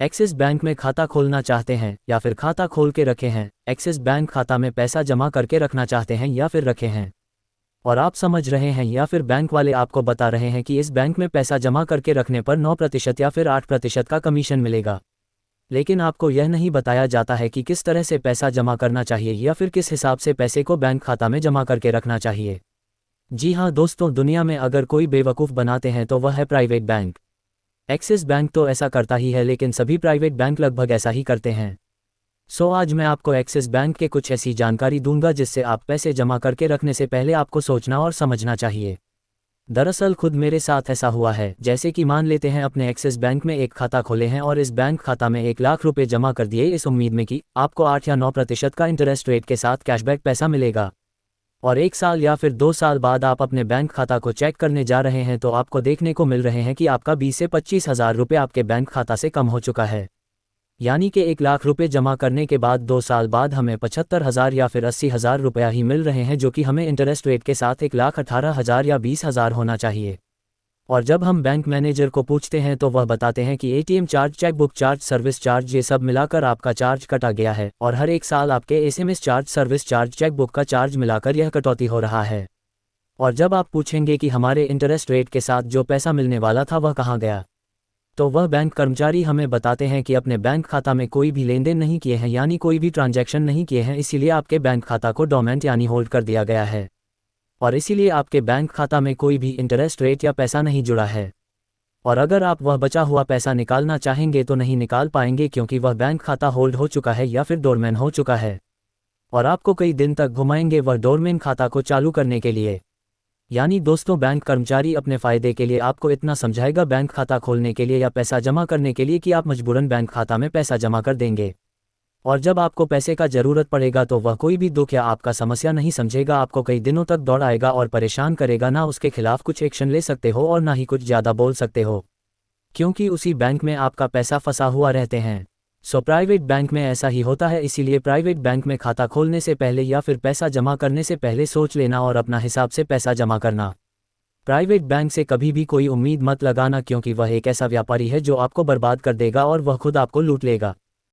Axis bank में खाता खोलना चाहते हैं या फिर खाता खोल के रखे हैं, एक्सिस बैंक खाता में पैसा जमा करके रखना चाहते हैं या फिर रखे हैं, और आप समझ रहे हैं या फिर बैंक वाले आपको बता रहे हैं कि इस बैंक में पैसा जमा करके रखने पर 9% या फिर 8% का कमीशन मिलेगा, लेकिन आपको यह नहीं बताया जाता है कि किस तरह से पैसा जमा करना चाहिए या फिर किस हिसाब से पैसे को बैंक खाता में जमा करके रखना चाहिए। जी हाँ दोस्तों, दुनिया में अगर कोई बेवकूफ़ बनाते हैं तो वह है प्राइवेट बैंक। एक्सिस बैंक तो ऐसा करता ही है, लेकिन सभी प्राइवेट बैंक लगभग ऐसा ही करते हैं। आज मैं आपको एक्सिस बैंक के कुछ ऐसी जानकारी दूंगा जिससे आप पैसे जमा करके रखने से पहले आपको सोचना और समझना चाहिए। दरअसल खुद मेरे साथ ऐसा हुआ है। जैसे कि मान लेते हैं अपने एक्सिस बैंक में एक खाता खोले हैं और इस बैंक खाता में 1 लाख रुपए जमा कर दिए इस उम्मीद में कि आपको 8 या 9% का इंटरेस्ट रेट के साथ कैशबैक पैसा मिलेगा, और 1 साल या फिर 2 साल बाद आप अपने बैंक खाता को चेक करने जा रहे हैं तो आपको देखने को मिल रहे हैं कि आपका 20 से 25 हज़ार रुपये आपके बैंक खाता से कम हो चुका है। यानी कि 1 लाख रुपये जमा करने के बाद 2 साल बाद हमें 75 हज़ार या फिर 80 हज़ार रुपया ही मिल रहे हैं, जो कि हमें इंटरेस्ट रेट के साथ 1,18,000 या 20,000 होना चाहिए। और जब हम बैंक मैनेजर को पूछते हैं तो वह बताते हैं कि ATM charge, chequebook charge, service charge, ये सब मिलाकर आपका चार्ज कटा गया है, और हर 1 साल आपके SMS charge, service charge, chequebook का चार्ज मिलाकर यह कटौती हो रहा है। और जब आप पूछेंगे कि हमारे इंटरेस्ट रेट के साथ जो पैसा मिलने वाला था वह कहाँ गया, तो वह बैंक कर्मचारी हमें बताते हैं कि अपने बैंक खाता में कोई भी लेन देन नहीं किए हैं, यानी कोई भी ट्रांजैक्शन नहीं किए हैं, इसीलिए आपके बैंक खाता को डोरमेंट यानी होल्ड कर दिया गया है, और इसीलिए आपके बैंक खाता में कोई भी इंटरेस्ट रेट या पैसा नहीं जुड़ा है। और अगर आप वह बचा हुआ पैसा निकालना चाहेंगे तो नहीं निकाल पाएंगे, क्योंकि वह बैंक खाता होल्ड हो चुका है या फिर डोरमेंट हो चुका है, और आपको कई दिन तक घुमाएंगे वह डोरमेंट खाता को चालू करने के लिए। यानी दोस्तों, बैंक कर्मचारी अपने फ़ायदे के लिए आपको इतना समझाएगा बैंक खाता खोलने के लिए या पैसा जमा करने के लिए कि आप मजबूरन बैंक खाता में पैसा जमा कर देंगे, और जब आपको पैसे का ज़रूरत पड़ेगा तो वह कोई भी दुख या आपका समस्या नहीं समझेगा, आपको कई दिनों तक दौड़ाएगा और परेशान करेगा। ना उसके खिलाफ कुछ एक्शन ले सकते हो और ना ही कुछ ज़्यादा बोल सकते हो, क्योंकि उसी बैंक में आपका पैसा फंसा हुआ रहते हैं। प्राइवेट बैंक में ऐसा ही होता है, इसीलिए प्राइवेट बैंक में खाता खोलने से पहले या फिर पैसा जमा करने से पहले सोच लेना और अपना हिसाब से पैसा जमा करना। प्राइवेट बैंक से कभी भी कोई उम्मीद मत लगाना, क्योंकि वह एक ऐसा व्यापारी है जो आपको बर्बाद कर देगा और वह खुद आपको लूट लेगा।